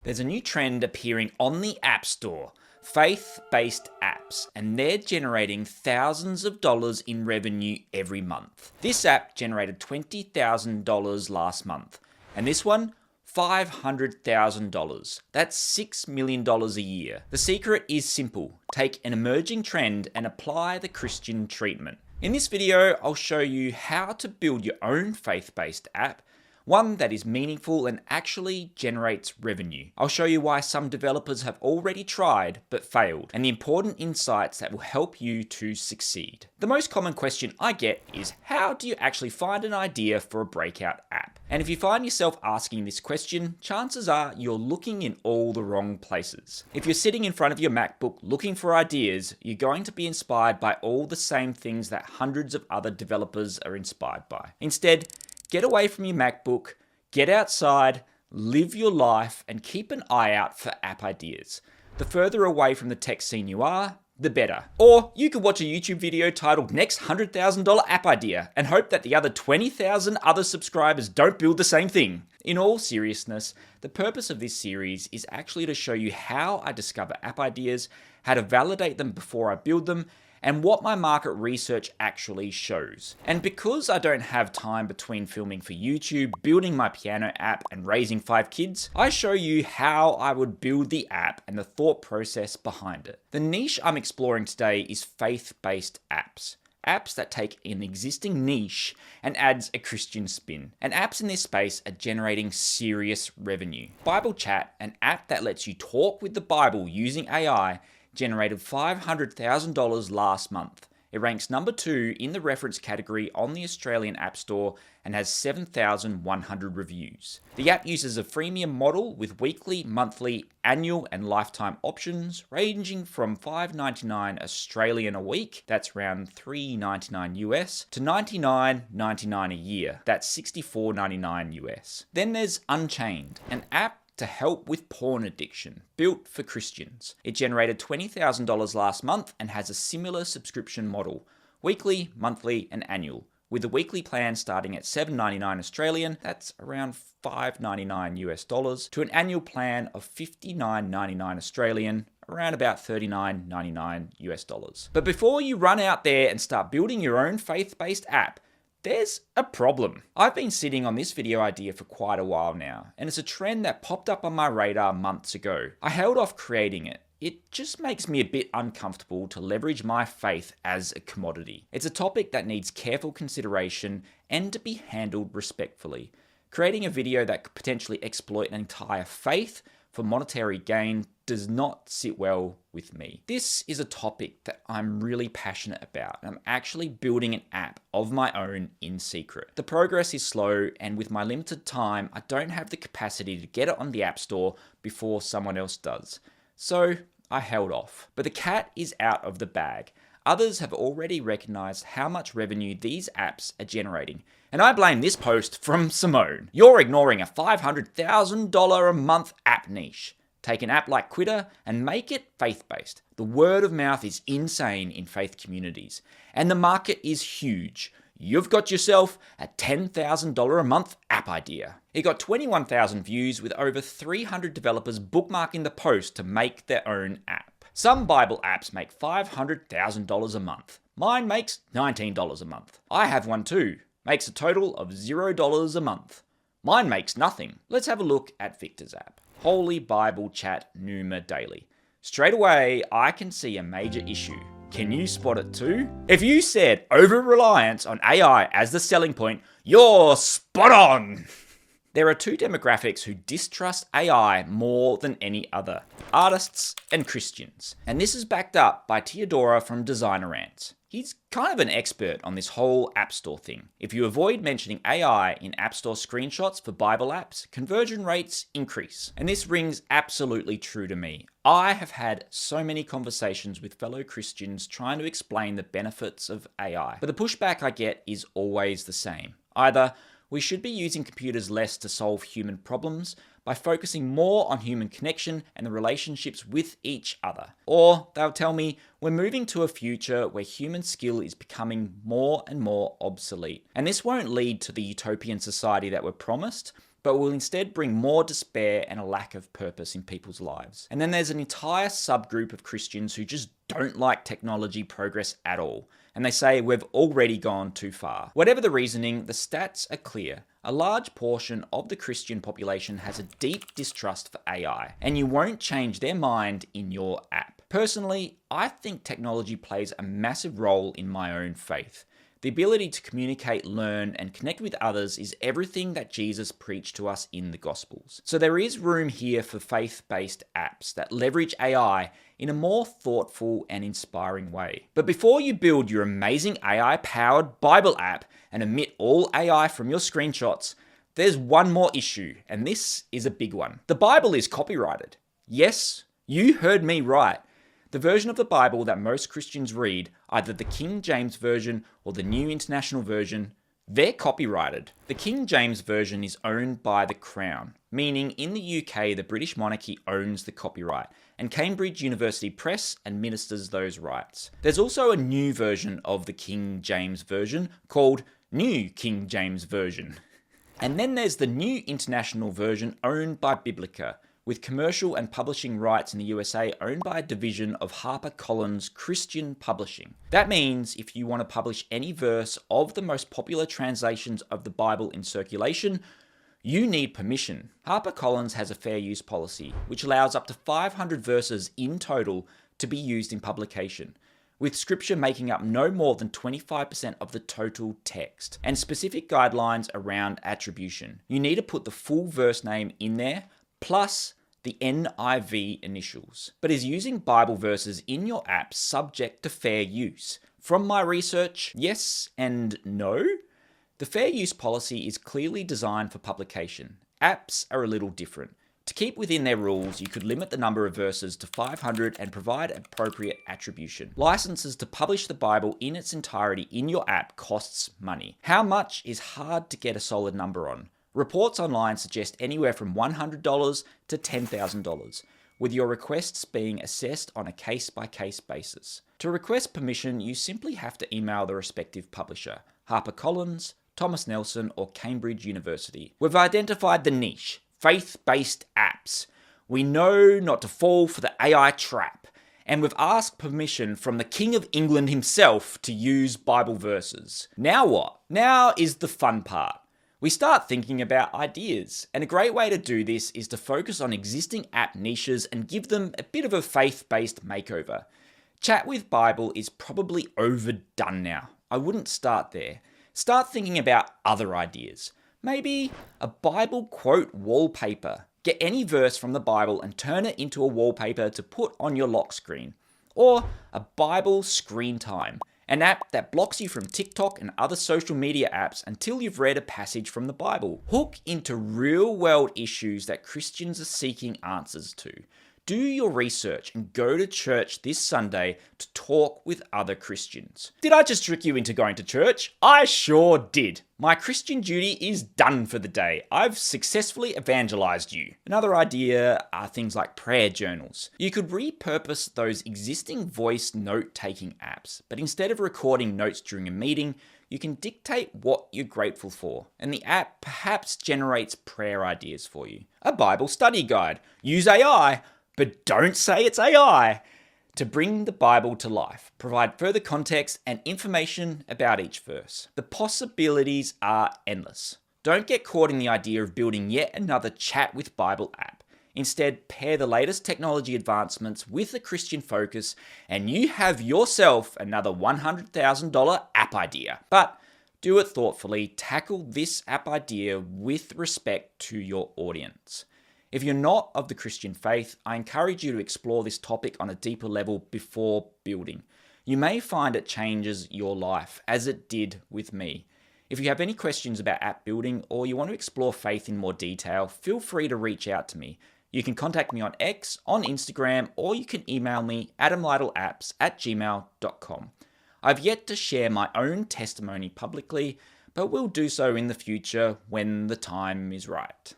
There's a new trend appearing on the App Store, faith-based apps, and they're generating thousands of dollars in revenue every month. This app generated $20,000 last month, and this one, $500,000. That's $6 million a year. The secret is simple. Take an emerging trend and apply the Christian treatment. In this video, I'll show you how to build your own faith-based app, one that is meaningful and actually generates revenue. I'll show you why some developers have already tried but failed, and the important insights that will help you to succeed. The most common question I get is, how do you actually find an idea for a breakout app? And if you find yourself asking this question, chances are you're looking in all the wrong places. If you're sitting in front of your MacBook looking for ideas, you're going to be inspired by all the same things that hundreds of other developers are inspired by. Instead, get away from your MacBook, get outside, live your life, and keep an eye out for app ideas. The further away from the tech scene you are, the better. Or you could watch a YouTube video titled Next $100,000 App Idea and hope that the other 20,000 other subscribers don't build the same thing. In all seriousness, the purpose of this series is actually to show you how I discover app ideas, how to validate them before I build them, and what my market research actually shows. And because I don't have time between filming for YouTube, building my piano app, and raising 5 kids, I show you how I would build the app and the thought process behind it. The niche I'm exploring today is faith-based apps. Apps that take an existing niche and adds a Christian spin. And apps in this space are generating serious revenue. Bible Chat, an app that lets you talk with the Bible using AI, generated $500,000 last month. It ranks number 2 in the reference category on the Australian App Store and has 7,100 reviews. The app uses a freemium model with weekly, monthly, annual, and lifetime options ranging from $5.99 Australian a week, that's around $3.99 US, to $99.99 a year, that's $64.99 US. Then there's Unchained, an app to help with porn addiction, built for Christians. It generated $20,000 last month and has a similar subscription model, weekly, monthly, and annual, with the weekly plan starting at $7.99 Australian, that's around $5.99 US dollars, to an annual plan of $59.99 Australian, around about $39.99 US dollars. But before you run out there and start building your own faith-based app, there's a problem. I've been sitting on this video idea for quite a while now, and it's a trend that popped up on my radar months ago. I held off creating it. It just makes me a bit uncomfortable to leverage my faith as a commodity. It's a topic that needs careful consideration and to be handled respectfully. Creating a video that could potentially exploit an entire faith for monetary gain does not sit well with me. This is a topic that I'm really passionate about. I'm actually building an app of my own in secret. The progress is slow, and with my limited time, I don't have the capacity to get it on the App Store before someone else does. So I held off. But the cat is out of the bag. Others have already recognized how much revenue these apps are generating. And I blame this post from Simone. You're ignoring a $500,000 a month app niche. Take an app like Quitter and make it faith-based. The word of mouth is insane in faith communities, and the market is huge. You've got yourself a $10,000 a month app idea. It got 21,000 views with over 300 developers bookmarking the post to make their own app. Some Bible apps make $500,000 a month. Mine makes $19 a month. I have one too. Makes a total of $0 a month. Mine makes nothing. Let's have a look at Victor's app. Holy Bible Chat Numa Daily. Straight away, I can see a major issue. Can you spot it too? If you said over-reliance on AI as the selling point, you're spot on! There are 2 demographics who distrust AI more than any other: artists and Christians. And this is backed up by Theodora from Designer Rants. He's kind of an expert on this whole App Store thing. If you avoid mentioning AI in App Store screenshots for Bible apps, conversion rates increase. And this rings absolutely true to me. I have had so many conversations with fellow Christians trying to explain the benefits of AI. But the pushback I get is always the same. Either we should be using computers less to solve human problems by focusing more on human connection and the relationships with each other. Or they'll tell me we're moving to a future where human skill is becoming more and more obsolete. And this won't lead to the utopian society that we're promised, but will instead bring more despair and a lack of purpose in people's lives. And then there's an entire subgroup of Christians who just don't like technology progress at all, and they say we've already gone too far. Whatever the reasoning, the stats are clear. A large portion of the Christian population has a deep distrust for AI, and you won't change their mind in your app. Personally, I think technology plays a massive role in my own faith. The ability to communicate, learn, and connect with others is everything that Jesus preached to us in the Gospels. So there is room here for faith-based apps that leverage AI in a more thoughtful and inspiring way. But before you build your amazing AI-powered Bible app and omit all AI from your screenshots, there's one more issue, and this is a big one. The Bible is copyrighted. Yes, you heard me right. The version of the Bible that most Christians read, either the King James Version or the New International Version, they're copyrighted. The King James Version is owned by the Crown, meaning in the UK the British monarchy owns the copyright, and Cambridge University Press administers those rights. There's also a new version of the King James Version called New King James Version. And then there's the New International Version owned by Biblica, with commercial and publishing rights in the USA owned by a division of HarperCollins Christian Publishing. That means if you want to publish any verse of the most popular translations of the Bible in circulation, you need permission. HarperCollins has a fair use policy, which allows up to 500 verses in total to be used in publication, with scripture making up no more than 25% of the total text, and specific guidelines around attribution. You need to put the full verse name in there, plus the NIV initials. But is using Bible verses in your app subject to fair use? From my research, yes and no. The fair use policy is clearly designed for publication. Apps are a little different. To keep within their rules, you could limit the number of verses to 500 and provide appropriate attribution. Licenses to publish the Bible in its entirety in your app costs money. How much is hard to get a solid number on. Reports online suggest anywhere from $100 to $10,000, with your requests being assessed on a case-by-case basis. To request permission, you simply have to email the respective publisher, HarperCollins, Thomas Nelson, or Cambridge University. We've identified the niche, faith-based apps. We know not to fall for the AI trap, and we've asked permission from the King of England himself to use Bible verses. Now what? Now is the fun part. We start thinking about ideas, and a great way to do this is to focus on existing app niches and give them a bit of a faith-based makeover. Chat with Bible is probably overdone now. I wouldn't start there. Start thinking about other ideas. Maybe a Bible quote wallpaper. Get any verse from the Bible and turn it into a wallpaper to put on your lock screen. Or a Bible screen time. An app that blocks you from TikTok and other social media apps until you've read a passage from the Bible. Hook into real-world issues that Christians are seeking answers to. Do your research and go to church this Sunday to talk with other Christians. Did I just trick you into going to church? I sure did. My Christian duty is done for the day. I've successfully evangelized you. Another idea are things like prayer journals. You could repurpose those existing voice note-taking apps, but instead of recording notes during a meeting, you can dictate what you're grateful for, and the app perhaps generates prayer ideas for you. A Bible study guide. Use AI, but don't say it's AI, to bring the Bible to life. Provide further context and information about each verse. The possibilities are endless. Don't get caught in the idea of building yet another Chat with Bible app. Instead, pair the latest technology advancements with a Christian focus, and you have yourself another $100,000 app idea. But do it thoughtfully. Tackle this app idea with respect to your audience. If you're not of the Christian faith, I encourage you to explore this topic on a deeper level before building. You may find it changes your life, as it did with me. If you have any questions about app building or you want to explore faith in more detail, feel free to reach out to me. You can contact me on X, on Instagram, or you can email me adamlytleapps@gmail.com. I've yet to share my own testimony publicly, but will do so in the future when the time is right.